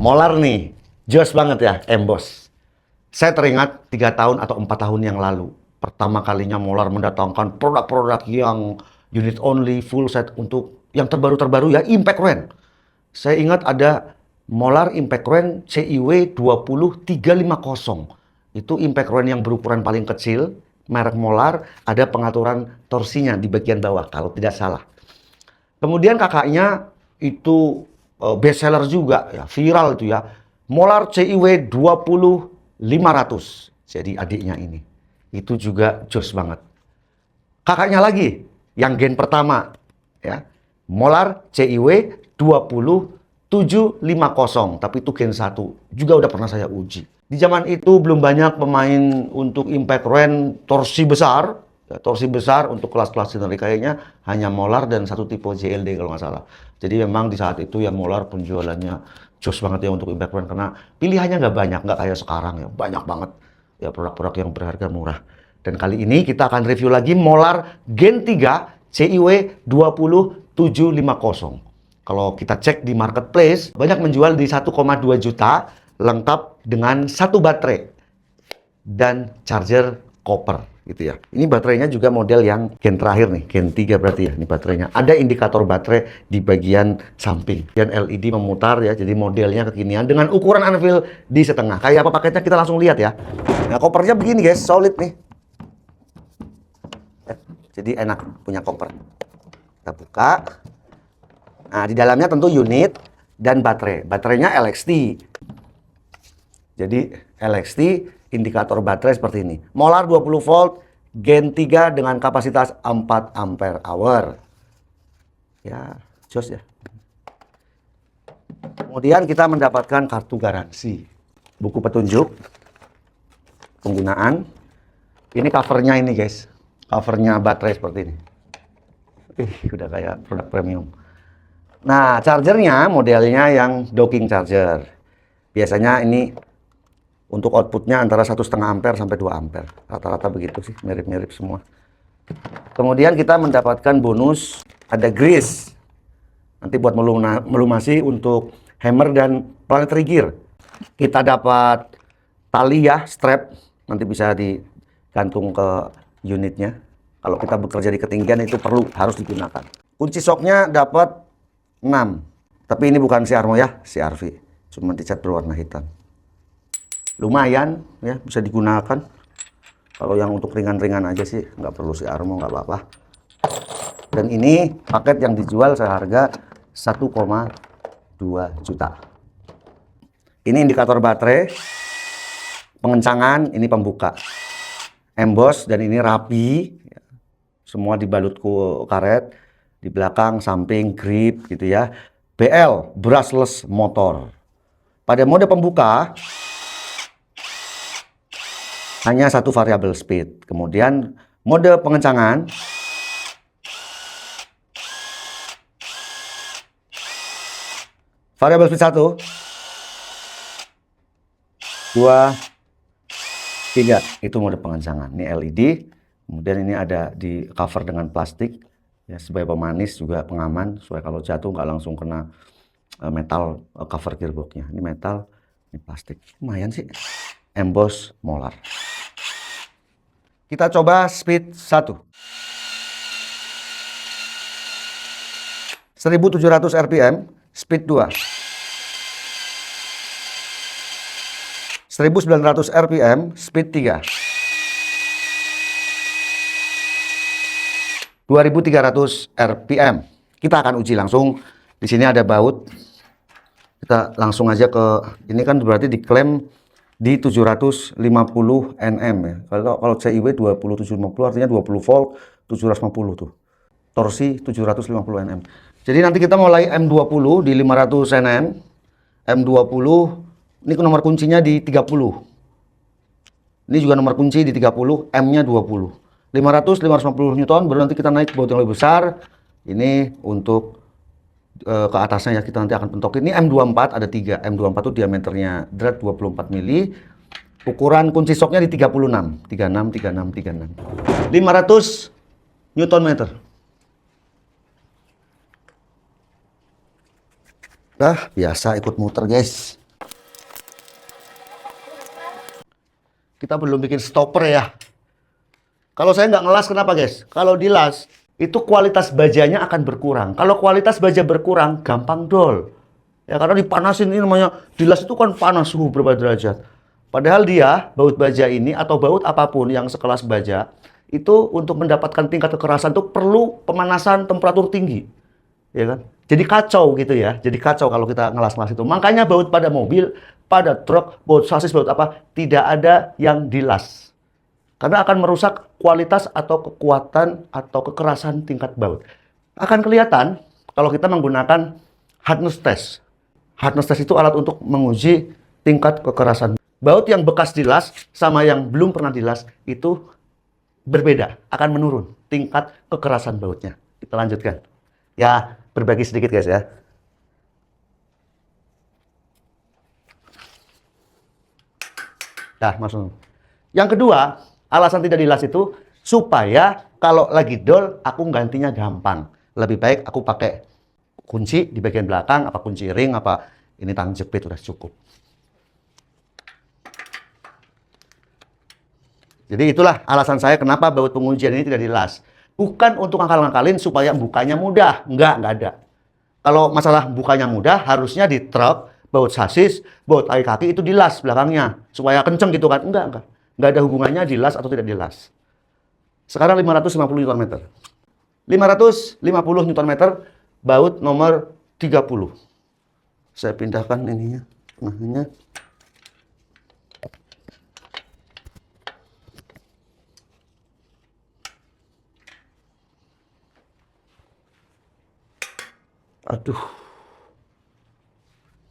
Molar nih, jos banget ya, Embos. Saya teringat 3 tahun atau 4 tahun yang lalu, pertama kalinya Molar mendatangkan produk-produk yang unit only, full set untuk yang terbaru-terbaru ya, Impact Ruen. Saya ingat ada Molar Impact Ruen CIW 20350. Itu Impact Ruen yang berukuran paling kecil, merek Molar, ada pengaturan torsinya di bagian bawah, kalau tidak salah. Kemudian kakaknya itu best seller juga, ya, viral itu ya. Molar CIW 20500. Jadi adiknya ini. Itu juga jos banget. Kakaknya lagi, yang gen pertama, ya. Molar CIW 20750, tapi itu gen 1. Juga udah pernah saya uji. Di zaman itu belum banyak pemain untuk Impact Ruen torsi besar. Ya, torsi besar untuk kelas-kelas scenery kayaknya hanya Molar dan satu tipe JLD kalau nggak salah. Jadi memang di saat itu ya Molar penjualannya jos banget ya untuk Impact Ruen karena pilihannya nggak banyak, nggak kayak sekarang ya banyak banget ya produk-produk yang berharga murah. Dan kali ini kita akan review lagi Molar Gen 3 CIW 20750. Kalau kita cek di marketplace banyak menjual di 1,2 juta lengkap dengan satu baterai dan charger copper gitu ya. Ini baterainya juga model yang gen terakhir nih, gen 3 berarti ya. Ini baterainya. Ada indikator baterai di bagian samping. Dan LED memutar ya, jadi modelnya kekinian dengan ukuran anvil di setengah. Kayak apa paketnya kita langsung lihat ya. Nah, kopernya begini guys, solid nih. Jadi enak punya koper. Kita buka. Nah, di dalamnya tentu unit dan baterai. Baterainya LXT. Jadi LXT indikator baterai seperti ini. Molar 20 volt, gen 3 dengan kapasitas 4 ampere hour. Ya, jos ya. Kemudian kita mendapatkan kartu garansi. Buku petunjuk penggunaan. Ini covernya ini guys. Covernya baterai seperti ini. Udah kayak produk premium. Nah, chargernya modelnya yang docking charger. Biasanya ini untuk outputnya antara 1,5 ampere sampai 2 ampere. Rata-rata begitu sih, mirip-mirip semua. Kemudian kita mendapatkan bonus, ada grease. Nanti buat melumasi untuk hammer dan planetary gear. Kita dapat tali ya, strap. Nanti bisa digantung ke unitnya. Kalau kita bekerja di ketinggian itu harus digunakan. Kunci shocknya dapat 6. Tapi ini bukan CRMO ya, CRV. Cuma dicat berwarna hitam. Lumayan ya, bisa digunakan. Kalau yang untuk ringan-ringan aja sih nggak perlu CRMO, nggak apa-apa. Dan ini paket yang dijual seharga 1,2 juta. Ini indikator baterai, pengencangan, ini pembuka, emboss, dan ini rapi. Semua dibalut karet, di belakang, samping, grip gitu ya. BL, brushless motor. Pada mode pembuka hanya satu variabel speed. Kemudian mode pengencangan variabel speed 1, 2, 3. Itu mode pengencangan. Ini LED. Kemudian ini ada di cover dengan plastik ya, sebagai pemanis juga pengaman supaya kalau jatuh nggak langsung kena metal cover gearboxnya. Ini metal, ini plastik. Lumayan sih. Emboss Molar. Kita coba speed 1. 1700 rpm, speed 2. 1900 rpm, speed 3. 2300 rpm. Kita akan uji langsung. Di sini ada baut. Kita langsung aja ke ini, kan berarti diklaim di 750 Nm ya. Kalau CIW 20750 artinya 20 volt 750 tuh. Torsi 750 Nm. Jadi nanti kita mulai M20 di 500 Nm. M20 ini nomor kuncinya di 30. Ini juga nomor kunci di 30, M-nya 20. 550 Newton, baru nanti kita naik baut yang lebih besar. Ini untuk ke atasnya ya, kita nanti akan pentok. Ini M24 ada 3. M24 itu diameternya dread 24 mili. Ukuran kunci shocknya di 36. 36, 36, 36. 500 Newton meter. Biasa ikut muter guys. kita belum bikin stopper ya. Kalau saya nggak ngelas, kenapa guys? Kalau dilas, itu kualitas bajanya akan berkurang. Kalau kualitas baja berkurang, gampang dol. Ya, karena dipanasin, ini namanya dilas itu kan panas suhu berapa derajat. Padahal dia, baut baja ini atau baut apapun yang sekelas baja, itu untuk mendapatkan tingkat kekerasan itu perlu pemanasan temperatur tinggi. Ya kan? Jadi kacau gitu ya. Jadi kacau kalau kita ngelas-ngelas itu. Makanya baut pada mobil, pada truk, baut sasis, baut apa, tidak ada yang dilas. Karena akan merusak kualitas atau kekuatan atau kekerasan tingkat baut. Akan kelihatan kalau kita menggunakan hardness test. Hardness test itu alat untuk menguji tingkat kekerasan. Baut yang bekas dilas sama yang belum pernah dilas itu berbeda, akan menurun tingkat kekerasan bautnya. Kita lanjutkan. Ya, berbagi sedikit guys ya. Nah, maksudnya. Yang kedua, alasan tidak dilas itu supaya kalau lagi dol, aku gantinya gampang. Lebih baik aku pakai kunci di bagian belakang, apa kunci ring, apa ini tang jepit, udah cukup. Jadi itulah alasan saya kenapa baut pengujian ini tidak dilas. Bukan untuk ngakal-ngakalin supaya bukanya mudah. Enggak ada. Kalau masalah bukanya mudah, harusnya di truk, baut sasis, baut kaki itu dilas belakangnya. Supaya kenceng gitu kan. Enggak. Enggak ada hubungannya dilas atau tidak dilas. Sekarang 550 Nm. 550 Nm baut nomor 30. Saya pindahkan ininya, tengahnya. Aduh.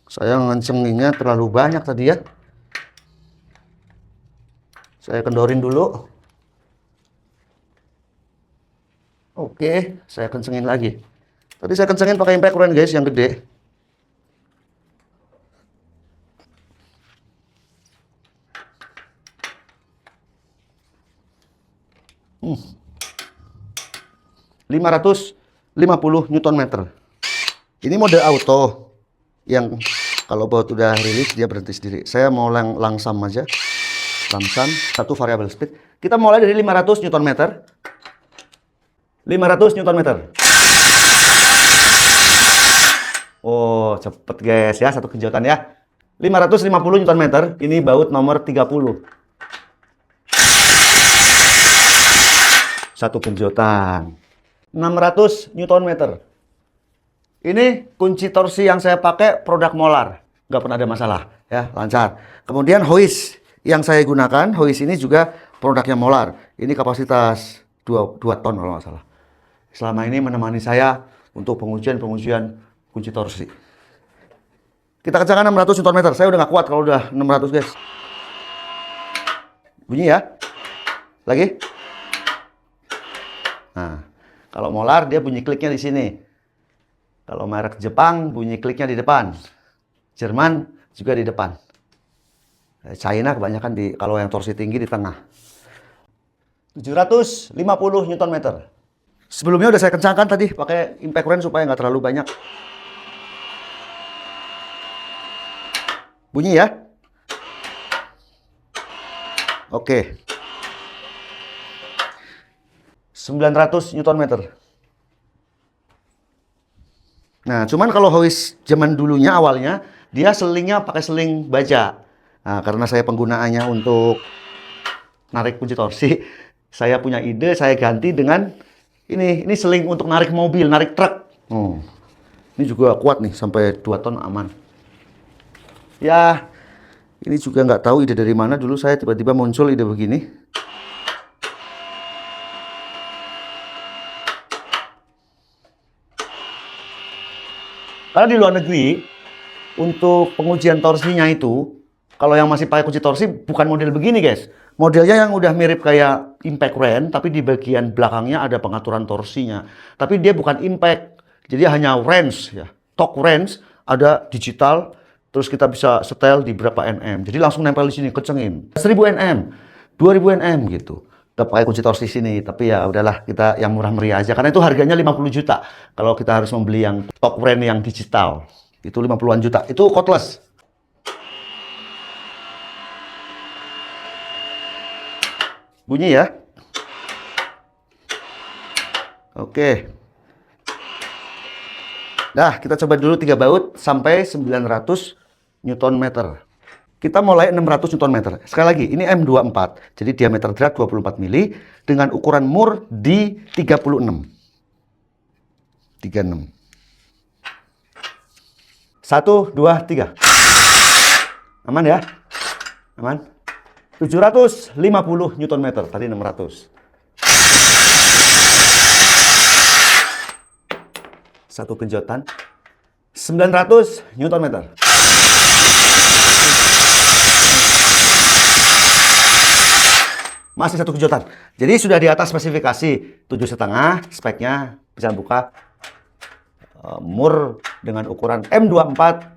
Saya ngencenginnya terlalu banyak tadi ya. Saya kendorin dulu. Oke, saya kencengin lagi. Tadi saya kencengin pakai impact wrench guys, yang gede. Hmm. 550 Nm. Ini mode auto yang kalau baut udah rilis dia berhenti sendiri. Saya mau langsam aja. Langsam, satu variable speed. Kita mulai dari 500 Nm. 500 Nm. Oh, cepet guys ya, satu kejutan ya. 550 Nm, ini baut nomor 30. Satu penjotan. 600 Nm. Ini kunci torsi yang saya pakai produk Molar. Nggak pernah ada masalah. Ya, lancar. Kemudian hoist yang saya gunakan, hoist ini juga produknya Molar. Ini kapasitas 2 ton kalau nggak salah. Selama ini menemani saya untuk pengujian kunci torsi. Kita kencangkan 600 Nm. Saya udah nggak kuat kalau udah 600 guys. Bunyi ya. Lagi. Nah, kalau Molar dia bunyi kliknya di sini. Kalau merek Jepang bunyi kliknya di depan. Jerman juga di depan. China kebanyakan kalau yang torsi tinggi di tengah. 750 Nm. Sebelumnya udah saya kencangkan tadi pakai impact wrench supaya nggak terlalu banyak. Bunyi ya. Oke. 900 Nm. Nah, cuman kalau hoist zaman dulunya awalnya dia selingnya pakai seling baja. Nah, karena saya penggunaannya untuk narik kunci torsi, saya punya ide, saya ganti dengan ini seling untuk narik mobil, narik truk. Ini juga kuat nih, sampai 2 ton aman. Ya, ini juga nggak tahu ide dari mana. Dulu saya tiba-tiba muncul ide begini. Karena di luar negeri, untuk pengujian torsinya itu, kalau yang masih pakai kunci torsi, bukan model begini guys. Modelnya yang udah mirip kayak impact wrench, tapi di bagian belakangnya ada pengaturan torsinya. Tapi dia bukan impact, jadi hanya wrench ya. Torque wrench, ada digital, terus kita bisa setel di berapa Nm. Jadi langsung nempel di sini, kencengin. 1000 Nm, 2000 Nm gitu. Kita pakai kunci torsi sini, tapi ya udahlah, kita yang murah meriah aja. Karena itu harganya 50 juta. Kalau kita harus membeli yang torque wrench yang digital, itu 50-an juta. Itu cordless. Bunyi ya. Oke. Nah, kita coba dulu 3 baut sampai 900 Newton meter. Kita mulai 600 Newton meter. Sekali lagi, ini M24. Jadi diameter drat 24 mili dengan ukuran mur di 36. 36. 1, 2, 3. Aman ya? Aman? 750 Newton meter. Tadi 600. Satu genjotan. 900 Newton meter. Masih satu genjotan. Jadi sudah di atas spesifikasi 7,5, speknya bisa buka. Mur dengan ukuran M24,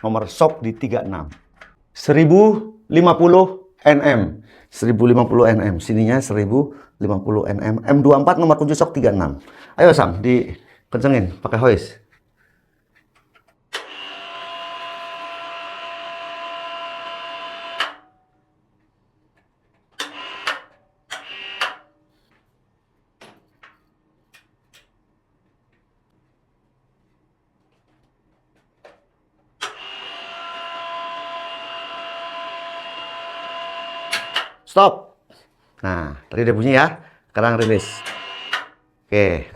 nomor sok di 36. 1050 Nm. 1050 Nm. Sininya 1050 Nm. M24 nomor kunci sok 36. Ayo Sam, dikencengin pakai hoist. Stop. Nah, tadi udah bunyi ya. Sekarang rilis. Oke.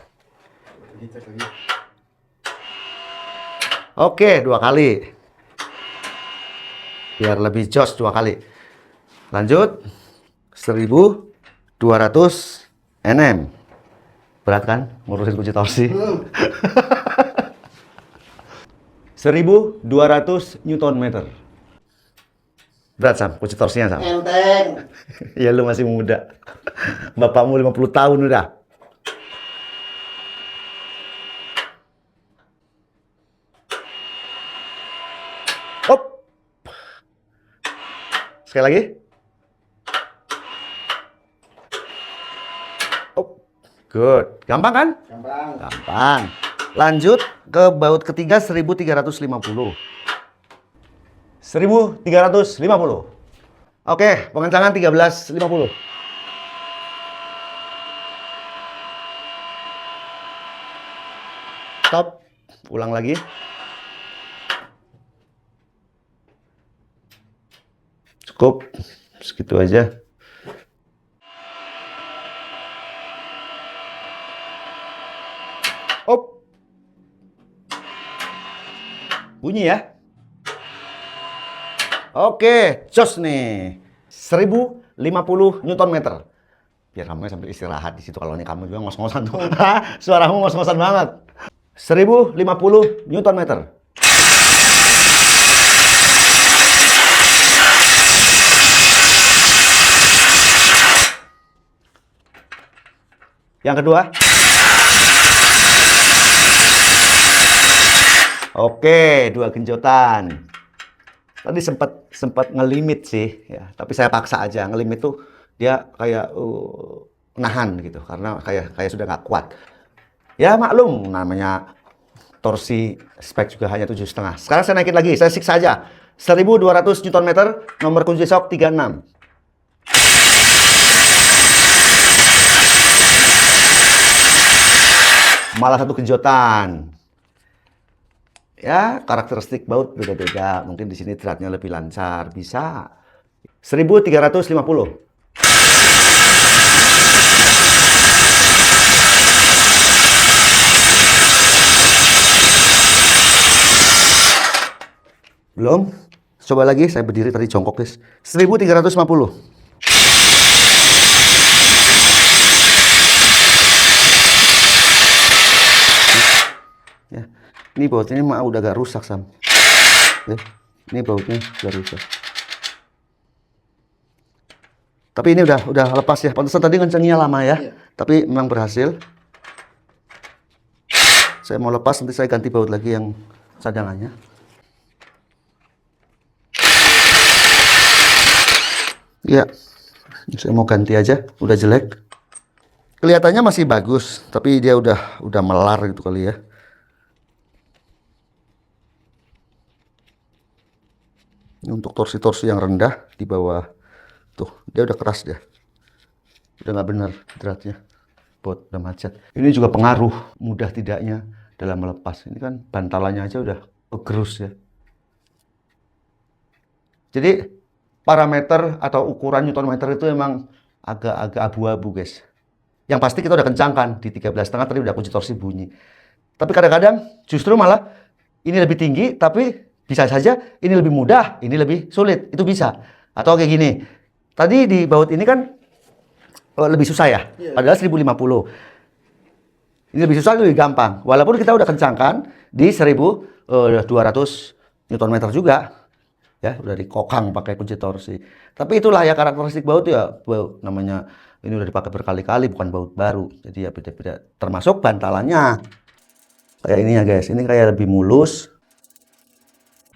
Oke, 2 kali. Biar lebih jos 2 kali. Lanjut. 1200 Nm. Berat kan ngurusin kunci torsi? 1200 Newton meter. Berat Sam, kunci torsinya Sam. Enteng. Ya lu masih muda. Bapakmu 50 tahun udah. Op. Sekali lagi. Op. Good. Gampang kan? Gampang. Gampang. Lanjut ke baut ketiga 1350. 1350. Oke, pengencangan 1350. Stop. Ulang lagi. Cukup. Segitu aja. Op. Bunyi ya. Oke, jos nih. 1050 Newton meter. Biar kamu sambil istirahat di situ. Kalau ini kamu juga ngos-ngosan tuh. Suaramu ngos-ngosan banget. 1050 Newton meter. Yang kedua. Oke, 2 genjotan. Tadi sempat ngelimit sih, ya. Tapi saya paksa aja. Ngelimit tuh dia kayak nahan gitu, karena kayak sudah nggak kuat. Ya maklum, namanya torsi spek juga hanya 7,5. Sekarang saya naikin lagi, saya siksa aja. 1200 Newton meter, nomor kunci sok 36. Malah satu genjotan. Ya, karakteristik baut beda-beda. Mungkin di sini dratnya lebih lancar, bisa. 1350. Belum? Coba lagi, saya berdiri tadi jongkok, guys. 1350. Ya. Ini bautnya udah agak rusak, Sam. Ya. Ini bautnya udah rusak. Tapi ini udah lepas ya. Pantesan tadi kencengnya lama ya. Iya. Tapi memang berhasil. Saya mau lepas, nanti saya ganti baut lagi yang cadangannya. Ya, saya mau ganti aja. Udah jelek. Kelihatannya masih bagus, tapi dia udah melar gitu kali ya. Ini untuk torsi-torsi yang rendah di bawah. Tuh, dia udah keras dia. udah nggak benar hidratnya, bot udah macet. Ini juga pengaruh mudah tidaknya dalam melepas. Ini kan bantalannya aja udah kegerus ya. Jadi parameter atau ukuran Newton meter itu emang agak-agak abu-abu guys. Yang pasti kita udah kencangkan di 13,5 tadi udah kunci torsi bunyi. Tapi kadang-kadang justru malah ini lebih tinggi, tapi bisa saja ini lebih mudah, ini lebih sulit. Itu bisa. Atau kayak gini. Tadi di baut ini kan lebih susah ya. Padahal 1050. Ini lebih susah, lebih gampang. Walaupun kita udah kencangkan di 1200 Newton meter juga. Ya, udah dikokang pakai kunci torsi. Tapi itulah ya karakteristik baut ya. Baut namanya ini udah dipakai berkali-kali, bukan baut baru. Jadi ya beda-beda. Termasuk bantalannya. Kayak ini ya guys, ini kayak lebih mulus.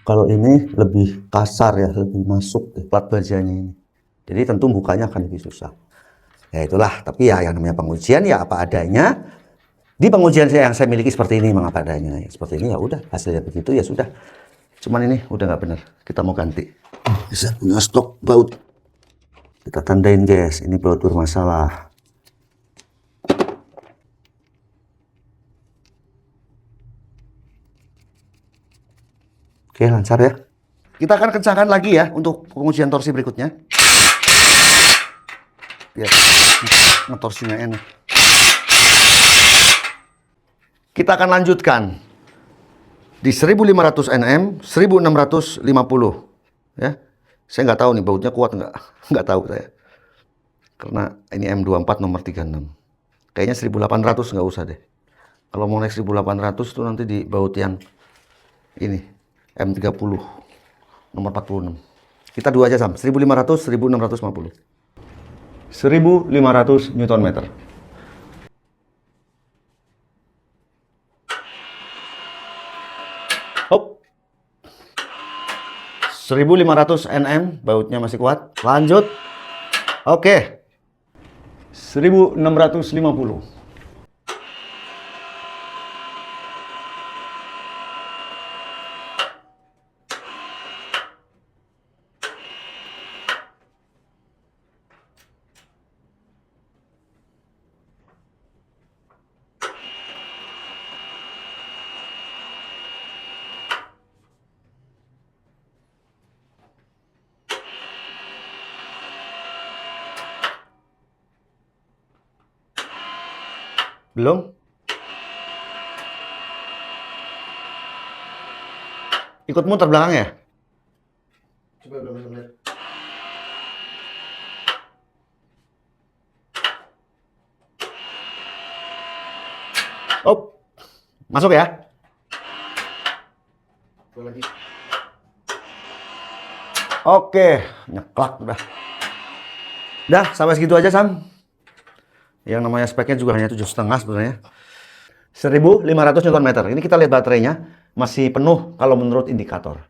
Kalau ini lebih kasar ya, lebih masuk deh, plat bajanya ini. Jadi tentu bukanya akan lebih susah. Ya itulah, tapi ya yang namanya pengujian ya apa adanya. Di pengujian yang saya miliki seperti ini, memang apa adanya. Ya, seperti ini ya udah, hasilnya begitu ya sudah. Cuman ini udah nggak bener, kita mau ganti. Bisa punya stok baut. Kita tandain guys, ini baut bermasalah. Oke, lancar ya. Kita akan kencangkan lagi ya untuk pengujian torsi berikutnya. Biar ngetorsinya enak. Kita akan lanjutkan di 1500 Nm, 1650 ya. Saya nggak tahu nih bautnya kuat nggak tahu saya. Karena ini M24 nomor 36. Kayaknya 1800 nggak usah deh. Kalau mau naik 1800 itu nanti di baut yang ini M30 nomor 46. Kita dua aja Sam, 1500, 1650. 1500 Newton meter. Hop. 1500 Nm, bautnya masih kuat. Lanjut. Oke. 1650. Belum? Ikut muter belakang ya? Coba belum lihat. Oh, masuk ya? Lagi. Oke, nyeklak udah. Udah, sampai segitu aja Sam. Yang namanya speknya juga hanya 7,5 sebenarnya. 1500 Nm. Ini kita lihat baterainya masih penuh kalau menurut indikator.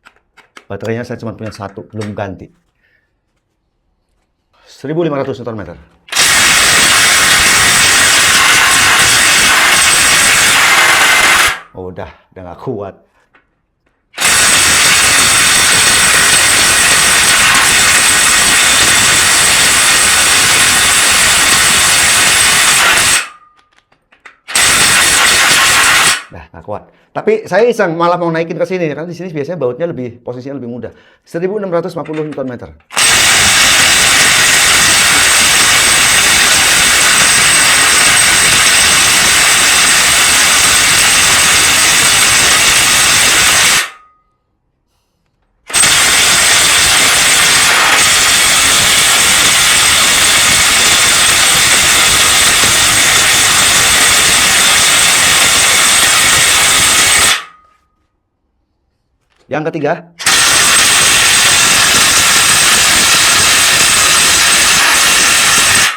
Baterainya saya cuma punya satu, belum ganti. 1500 Nm. Oh, udah nggak kuat. Nggak kuat. Tapi saya iseng malah mau naikin ke sini karena di sini biasanya bautnya lebih posisinya lebih mudah. 1650 Nm. Yang ketiga,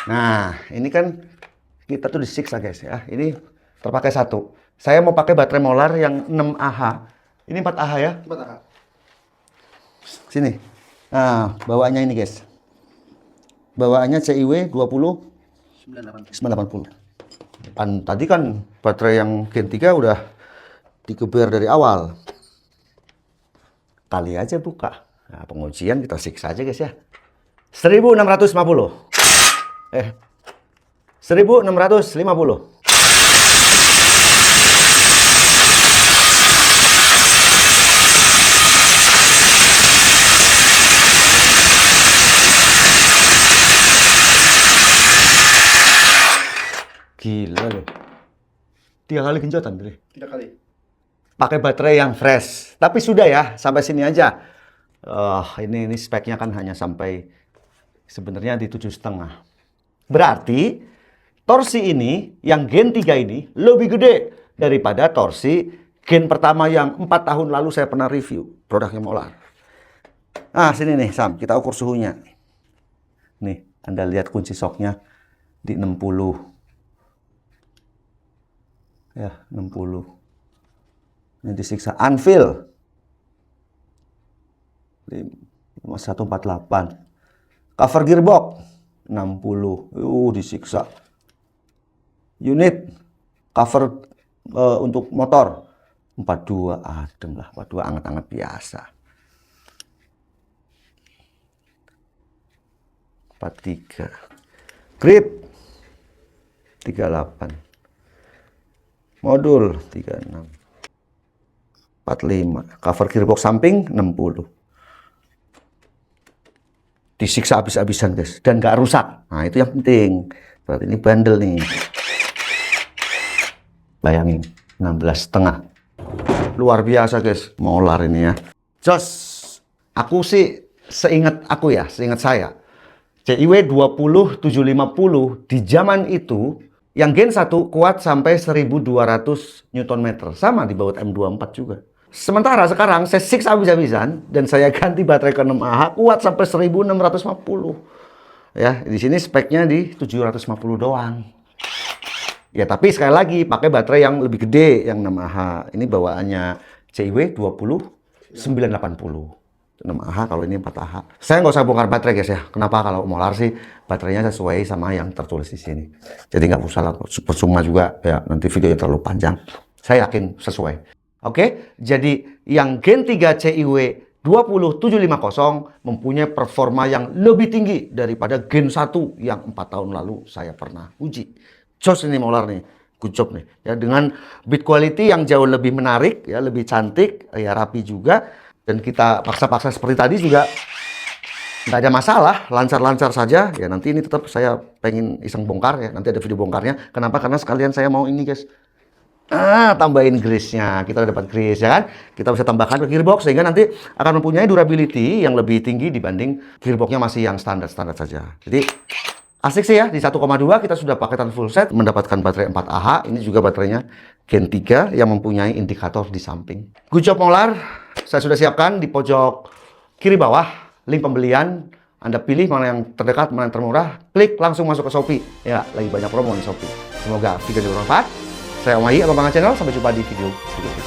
nah ini kan kita tuh disiksa guys ya. Ini terpakai satu. Saya mau pakai baterai molar yang 6Ah. Ini 4Ah ya? 4Ah. Sini. Nah, bawaannya ini guys. Bawaannya CIW 980. Tadi kan baterai yang Gen 3 udah digeber dari awal. Kali aja buka. Nah, pengujian kita siksa aja guys ya. 1650. 1650. Gila loh. 3 kali genjotan, Bre. 3 kali. Pakai baterai yang fresh. Tapi sudah ya, sampai sini aja. Ini speknya kan hanya sampai sebenarnya di 7,5. Berarti torsi ini yang Gen 3 ini lebih gede daripada torsi Gen pertama yang 4 tahun lalu saya pernah review produknya Molar. Nah, sini nih Sam, kita ukur suhunya. Nih, Anda lihat kunci shocknya di 60. Ya, 60. Ini disiksa anvil 148. Cover gearbox 60. Disiksa. Unit cover untuk motor 42. Adem lah, 42 anget-anget biasa. 43. Grip 38. Modul 36. 45. Cover gearbox samping 60. Disiksa habis-habisan guys, dan nggak rusak. Nah itu yang penting. Berarti ini bandel nih. Bayangin 16,5. Luar biasa guys, Molar ini ya. Jos, aku sih seingat saya, CIW 20750 di zaman itu yang Gen 1 kuat sampai 1200 Nm, sama di baut M24 juga. Sementara sekarang saya siksa habis-habisan dan saya ganti baterai ke 6Ah kuat sampai 1650. Ya, di sini speknya di 750 doang. Ya, tapi sekali lagi pakai baterai yang lebih gede yang 6Ah. Ini bawaannya CIW 20980. 6Ah kalau ini 4Ah. Saya nggak usah bongkar baterai guys ya. Kenapa? Kalau Molar sih baterainya sesuai sama yang tertulis di sini. Jadi nggak usah lah, percuma juga ya, nanti videonya terlalu panjang. Saya yakin sesuai. Oke, jadi yang Gen 3 CIW 20750 mempunyai performa yang lebih tinggi daripada Gen 1 yang 4 tahun lalu saya pernah uji. Jos ini Molar nih, good job nih. Ya, dengan build quality yang jauh lebih menarik, ya lebih cantik, ya rapi juga. Dan kita paksa-paksa seperti tadi juga nggak ada masalah, lancar-lancar saja. Ya nanti ini tetap saya pengen iseng bongkar ya, nanti ada video bongkarnya. Kenapa? Karena sekalian saya mau ini guys. Tambahin grease-nya. Kita dapat grease ya kan. Kita bisa tambahkan ke gearbox sehingga nanti akan mempunyai durability yang lebih tinggi dibanding gearbox-nya masih yang standar-standar saja. Jadi asik sih ya, di 1,2 kita sudah paketan full set mendapatkan baterai 4Ah. Ini juga baterainya Gen 3 yang mempunyai indikator di samping. Good job Molar. Saya sudah siapkan di pojok kiri bawah link pembelian. Anda pilih mana yang terdekat, mana yang termurah, klik langsung masuk ke Shopee. Ya, lagi banyak promo di Shopee. Semoga video bermanfaat. Saya Om Ayi, Abang Channel. Sampai jumpa di video berikutnya.